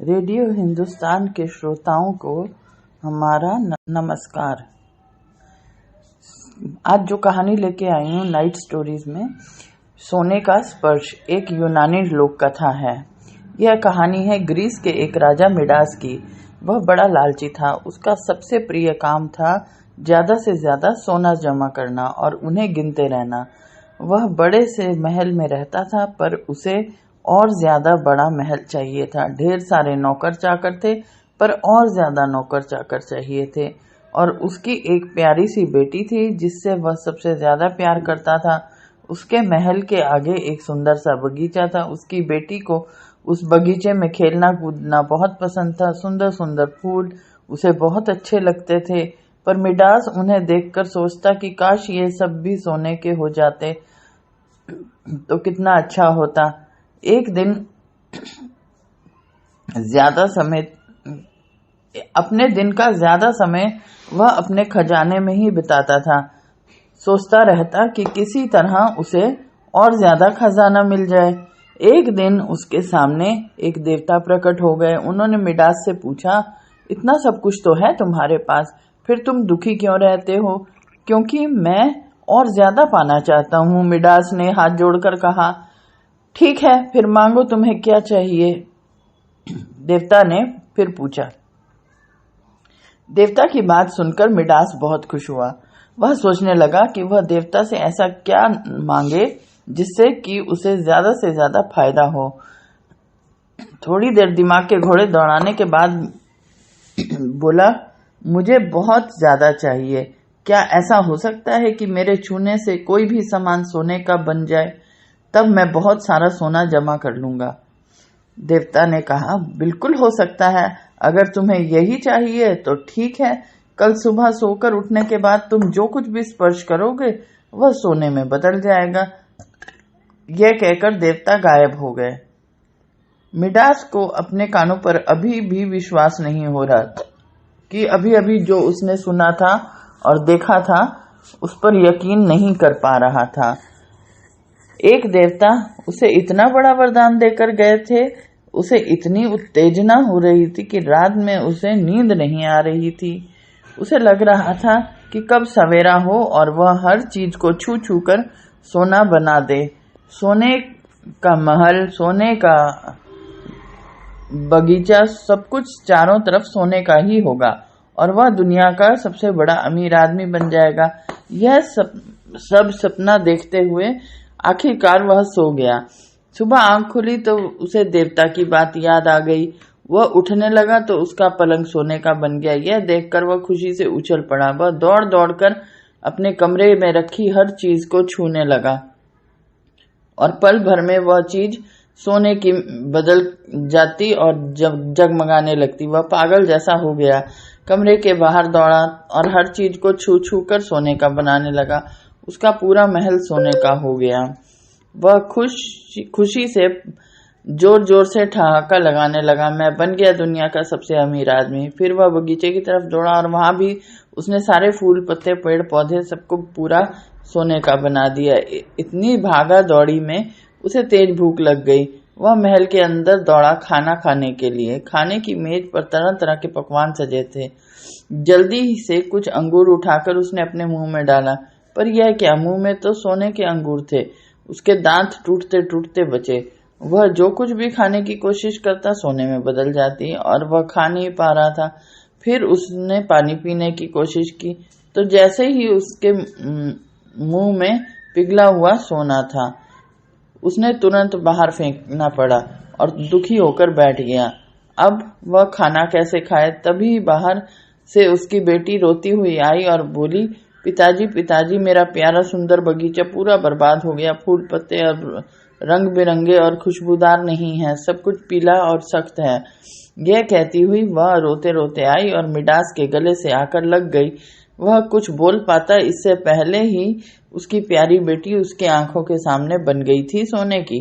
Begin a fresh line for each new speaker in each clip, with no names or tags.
Radio Hindustan के श्रोताओं को हमारा नमस्कार। आज जो कहानी लेके आई हूँ नाइट स्टोरीज में, सोने का स्पर्श एक यूनानी लोक कथा है। यह कहानी है ग्रीस के एक राजा मिडास की। वह बड़ा लालची था। उसका सबसे प्रिय काम था ज्यादा से ज्यादा सोना जमा करना और उन्हें गिनते रहना। वह बड़े से महल में रहता था, पर उसे और ज्यादा बड़ा महल चाहिए था। ढेर सारे नौकर चाकर थे, पर और ज्यादा नौकर चाकर चाहिए थे। और उसकी एक प्यारी सी बेटी थी जिससे वह सबसे ज्यादा प्यार करता था। उसके महल के आगे एक सुंदर सा बगीचा था। उसकी बेटी को उस बगीचे में खेलना कूदना बहुत पसंद था। सुंदर सुंदर फूल उसे बहुत अच्छे लगते थे, पर मिडास उन्हें देखकर सोचता कि काश ये सब भी सोने के हो जाते तो कितना अच्छा होता। एक दिन अपने दिन का ज्यादा समय वह अपने खजाने में ही बिताता था। सोचता रहता कि किसी तरह उसे और ज्यादा खजाना मिल जाए। एक दिन उसके सामने एक देवता प्रकट हो गए। उन्होंने मिडास से पूछा, इतना सब कुछ तो है तुम्हारे पास, फिर तुम दुखी क्यों रहते हो? क्योंकि मैं और ज्यादा पाना चाहता हूँ, मिडास ने हाथ जोड़कर कहा। ठीक है, फिर मांगो, तुम्हें क्या चाहिए? देवता ने फिर पूछा। देवता की बात सुनकर मिडास बहुत खुश हुआ। वह सोचने लगा कि वह देवता से ऐसा क्या मांगे जिससे कि उसे ज्यादा से ज्यादा फायदा हो। थोड़ी देर दिमाग के घोड़े दौड़ाने के बाद बोला, मुझे बहुत ज्यादा चाहिए। क्या ऐसा हो सकता है कि मेरे छूने से कोई भी सामान सोने का बन जाए? तब मैं बहुत सारा सोना जमा कर लूंगा। देवता ने कहा, बिल्कुल हो सकता है। अगर तुम्हें यही चाहिए तो ठीक है। कल सुबह सोकर उठने के बाद तुम जो कुछ भी स्पर्श करोगे वह सोने में बदल जाएगा। यह कहकर देवता गायब हो गए। मिडास को अपने कानों पर अभी भी विश्वास नहीं हो रहा था कि अभी अभी जो उसने सुना था और देखा था उस पर यकीन नहीं कर पा रहा था। एक देवता उसे इतना बड़ा वरदान देकर गए थे। उसे इतनी उत्तेजना हो रही थी कि रात में उसे नींद नहीं आ रही थी। उसे लग रहा था कि कब सवेरा हो और वह हर चीज को छू छू कर सोना बना दे। सोने का महल, सोने का बगीचा, सब कुछ चारों तरफ सोने का ही होगा और वह दुनिया का सबसे बड़ा अमीर आदमी बन जाएगा। यह सब सपना देखते हुए आखिरकार वह सो गया। सुबह आंख खुली तो उसे देवता की बात याद आ गई। वह उठने लगा तो उसका पलंग सोने का बन गया। यह देखकर वह खुशी से उछल पड़ा। वह दौड़ दौड़कर अपने कमरे में रखी हर चीज को छूने लगा और पल भर में वह चीज सोने की बदल जाती और जगमगाने लगती। वह पागल जैसा हो गया। कमरे के बाहर दौड़ा और हर चीज को छू छू कर सोने का बनाने लगा। उसका पूरा महल सोने का हो गया। वह खुशी से जोर जोर से ठहाका लगाने लगा, मैं बन गया दुनिया का सबसे अमीर आदमी। फिर वह बगीचे की तरफ दौड़ा और वहां भी उसने सारे फूल पत्ते पेड़ पौधे सबको पूरा सोने का बना दिया। इतनी भागा दौड़ी में उसे तेज भूख लग गई। वह महल के अंदर दौड़ा खाना खाने के लिए। खाने की मेज पर तरह तरह के पकवान सजे थे। जल्दी से कुछ अंगूर उठाकर उसने अपने मुंह में डाला, पर यह क्या, मुंह में तो सोने के अंगूर थे। उसके दांत टूटते टूटते बचे। वह जो कुछ भी खाने की कोशिश करता सोने में बदल जाती और वह खा नहीं पा रहा था। फिर उसने पानी पीने की कोशिश की तो जैसे ही उसके मुंह में पिघला हुआ सोना था, उसने तुरंत बाहर फेंकना पड़ा और दुखी होकर बैठ गया। अब वह खाना कैसे खाए? तभी बाहर से उसकी बेटी रोती हुई आई और बोली, पिताजी पिताजी, मेरा प्यारा सुंदर बगीचा पूरा बर्बाद हो गया। फूल पत्ते और रंग बिरंगे और खुशबूदार नहीं है, सब कुछ पीला और सख्त है। यह कहती हुई वह रोते रोते आई और मिडास के गले से आकर लग गई। वह कुछ बोल पाता इससे पहले ही उसकी प्यारी बेटी उसके आंखों के सामने बन गई थी सोने की।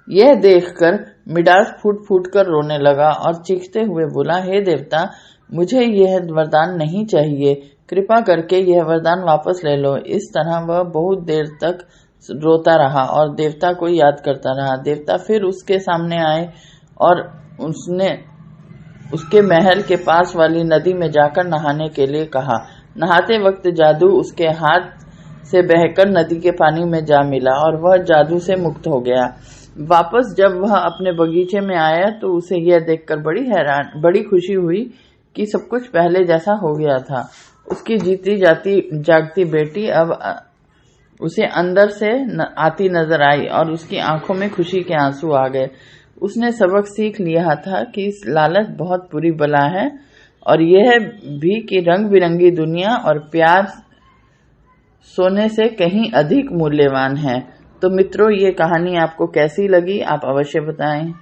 यह देखकर मिडास फूट फूट कर रोने लगा और चीखते हुए बोला, हे देवता, मुझे यह वरदान नहीं चाहिए। कृपा करके यह वरदान वापस ले लो। इस तरह वह बहुत देर तक रोता रहा और देवता को याद करता रहा। देवता फिर उसके सामने आए और उसने उसके महल के पास वाली नदी में जाकर नहाने के लिए कहा। नहाते वक्त जादू उसके हाथ से बहकर नदी के पानी में जा मिला और वह जादू से मुक्त हो गया। वापस जब वह अपने बगीचे में आया तो उसे यह देखकर बड़ी खुशी हुई कि सब कुछ पहले जैसा हो गया था। उसकी जीती जागती बेटी अब उसे अंदर से आती नजर आई और उसकी आंखों में खुशी के आंसू आ गए। उसने सबक सीख लिया था कि इस लालच बहुत बुरी बला है और यह भी कि रंग बिरंगी दुनिया और प्यार सोने से कहीं अधिक मूल्यवान है। तो मित्रों, ये कहानी आपको कैसी लगी, आप अवश्य बताएं।